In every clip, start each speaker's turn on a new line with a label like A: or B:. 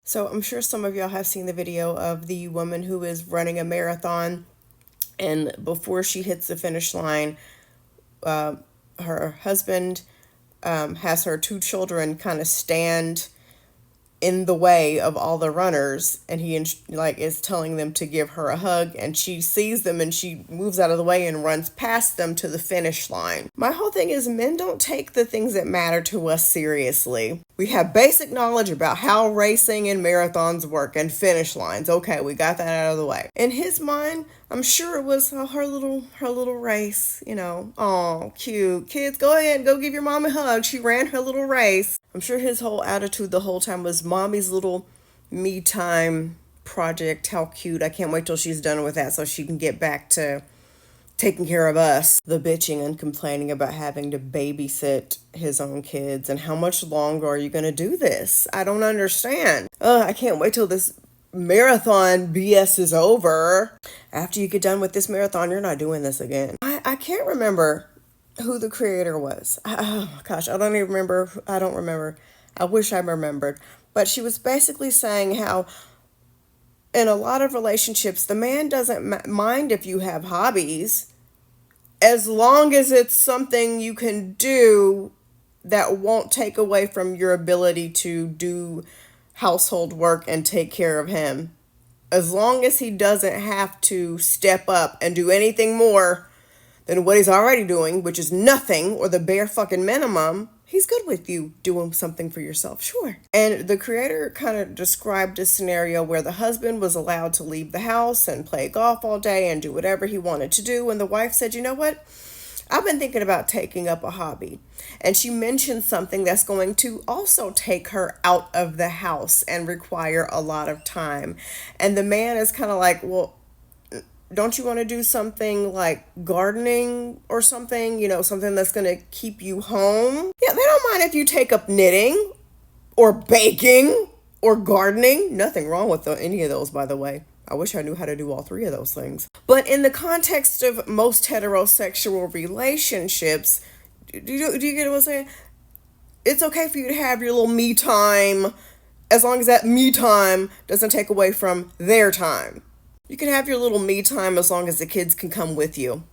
A: So I'm sure some of y'all have seen the video of the woman who is running a marathon, and before she hits the finish line, her husband has her two children kind of stand in the way of all the runners, and he is telling them to give her a hug, and she sees them and she moves out of the way and runs past them to the finish line. My whole thing is, men don't take the things that matter to us seriously. We have basic knowledge about how racing and marathons work and finish lines. Okay, we got that out of the way. In his mind, I'm sure it was her little race, Oh, cute. Kids, go ahead and go give your mom a hug. She ran her little race. I'm sure his whole attitude the whole time was mommy's little me time project. How cute. I can't wait till she's done with that so she can get back to taking care of us. The bitching and complaining about having to babysit his own kids, and how much longer are you going to do this? I don't understand. I can't wait till this marathon BS is over. After you get done with this marathon, you're not doing this again. I can't remember who the creator was. Oh my gosh, I don't remember. I wish I remembered. But she was basically saying how in a lot of relationships, the man doesn't mind if you have hobbies, as long as it's something you can do that won't take away from your ability to do household work and take care of him. As long as he doesn't have to step up and do anything more than what he's already doing, which is nothing or the bare fucking minimum, he's good with you doing something for yourself, sure. And the creator kind of described a scenario where the husband was allowed to leave the house and play golf all day and do whatever he wanted to do. And the wife said, you know what? I've been thinking about taking up a hobby. And she mentioned something that's going to also take her out of the house and require a lot of time. And the man is kind of like, well, don't you want to do something like gardening or something, something that's going to keep you home? Yeah, they don't mind if you take up knitting or baking or gardening. Nothing wrong with any of those, by the way. I wish I knew how to do all three of those things. But in the context of most heterosexual relationships, do you get what I'm saying? It's okay for you to have your little me time, as long as that me time doesn't take away from their time. You can have your little me time as long as the kids can come with you.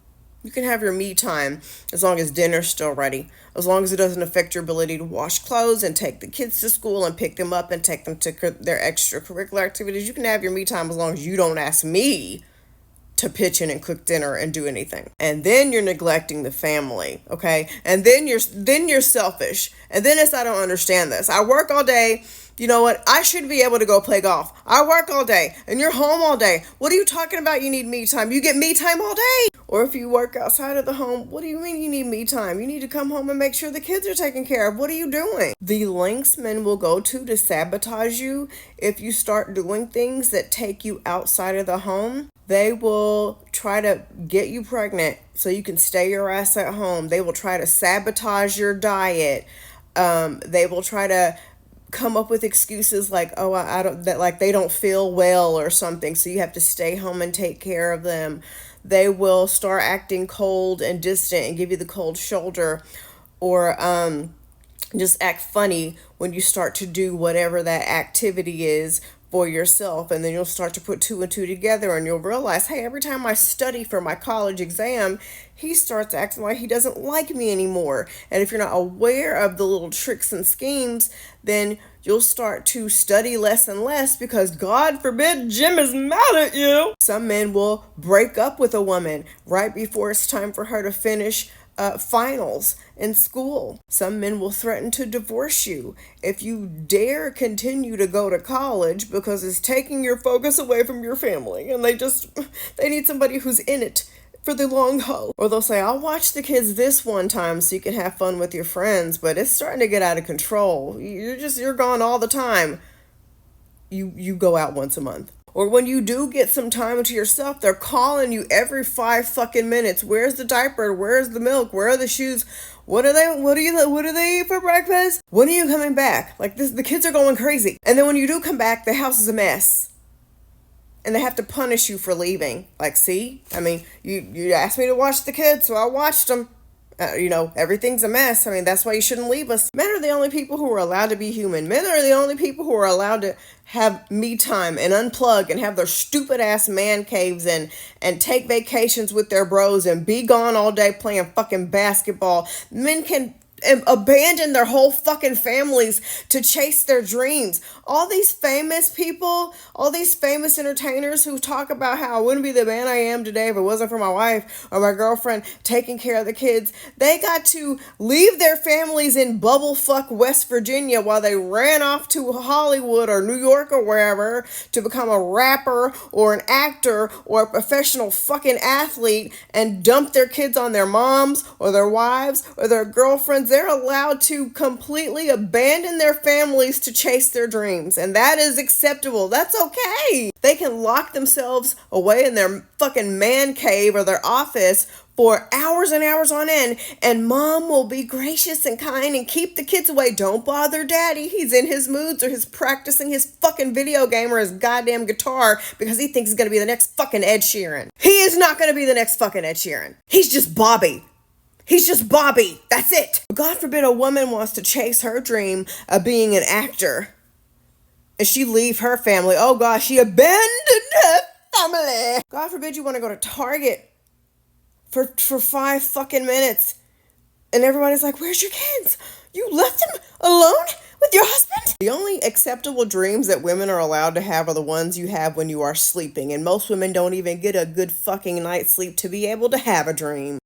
A: You can have your me time as long as dinner's still ready. As long as it doesn't affect your ability to wash clothes and take the kids to school and pick them up and take them to their extracurricular activities. You can have your me time as long as you don't ask me to pitch in and cook dinner and do anything. And then you're neglecting the family, okay? And then you're selfish. And then I don't understand this. I work all day. You know what? I should be able to go play golf. I work all day and you're home all day. What are you talking about? You need me time. You get me time all day. Or if you work outside of the home, what do you mean you need me time? You need to come home and make sure the kids are taken care of. What are you doing? The lengths men will go to sabotage you if you start doing things that take you outside of the home. They will try to get you pregnant so you can stay your ass at home. They will try to sabotage your diet. They will try to come up with excuses like, oh, I don't, that like they don't feel well or something, so you have to stay home and take care of them. They will start acting cold and distant and give you the cold shoulder, or just act funny when you start to do whatever that activity is for yourself. And then you'll start to put two and two together and you'll realize, hey, every time I study for my college exam, he starts acting like he doesn't like me anymore. And if you're not aware of the little tricks and schemes, then you'll start to study less and less because, God forbid, Jim is mad at you. Some men will break up with a woman right before it's time for her to finish finals in school. Some men will threaten to divorce you if you dare continue to go to college because it's taking your focus away from your family, and they need somebody who's in it for the long haul. Or they'll say, I'll watch the kids this one time so you can have fun with your friends, but it's starting to get out of control. You're gone all the time. You go out once a month. Or when you do get some time to yourself, they're calling you every 5 fucking minutes. Where's the diaper? Where's the milk? Where are the shoes? What do they eat for breakfast? When are you coming back? Like this, the kids are going crazy. And then when you do come back, the house is a mess. And they have to punish you for leaving. Like, see? I mean, you asked me to watch the kids, so I watched them. Everything's a mess. I mean, that's why you shouldn't leave us. Men are the only people who are allowed to be human. Men are the only people who are allowed to have me time and unplug and have their stupid ass man caves and take vacations with their bros and be gone all day playing fucking basketball. Men can abandon their whole fucking families to chase their dreams. All these famous people, all these famous entertainers who talk about how I wouldn't be the man I am today if it wasn't for my wife or my girlfriend taking care of the kids, they got to leave their families in bubblefuck West Virginia while they ran off to Hollywood or New York or wherever to become a rapper or an actor or a professional fucking athlete and dump their kids on their moms or their wives or their girlfriends. They're allowed to completely abandon their families to chase their dreams. And that is acceptable. That's okay. They can lock themselves away in their fucking man cave or their office for hours and hours on end, and mom will be gracious and kind and keep the kids away. Don't bother daddy. He's in his moods or he's practicing his fucking video game or his goddamn guitar because he thinks he's going to be the next fucking Ed Sheeran. He is not going to be the next fucking Ed Sheeran. He's just Bobby. He's just Bobby. That's it. God forbid a woman wants to chase her dream of being an actor and she leave her family. Oh gosh, she abandoned her family. God forbid you want to go to Target for 5 fucking minutes and everybody's like, where's your kids? You left them alone with your husband? The only acceptable dreams that women are allowed to have are the ones you have when you are sleeping, and most women don't even get a good fucking night's sleep to be able to have a dream.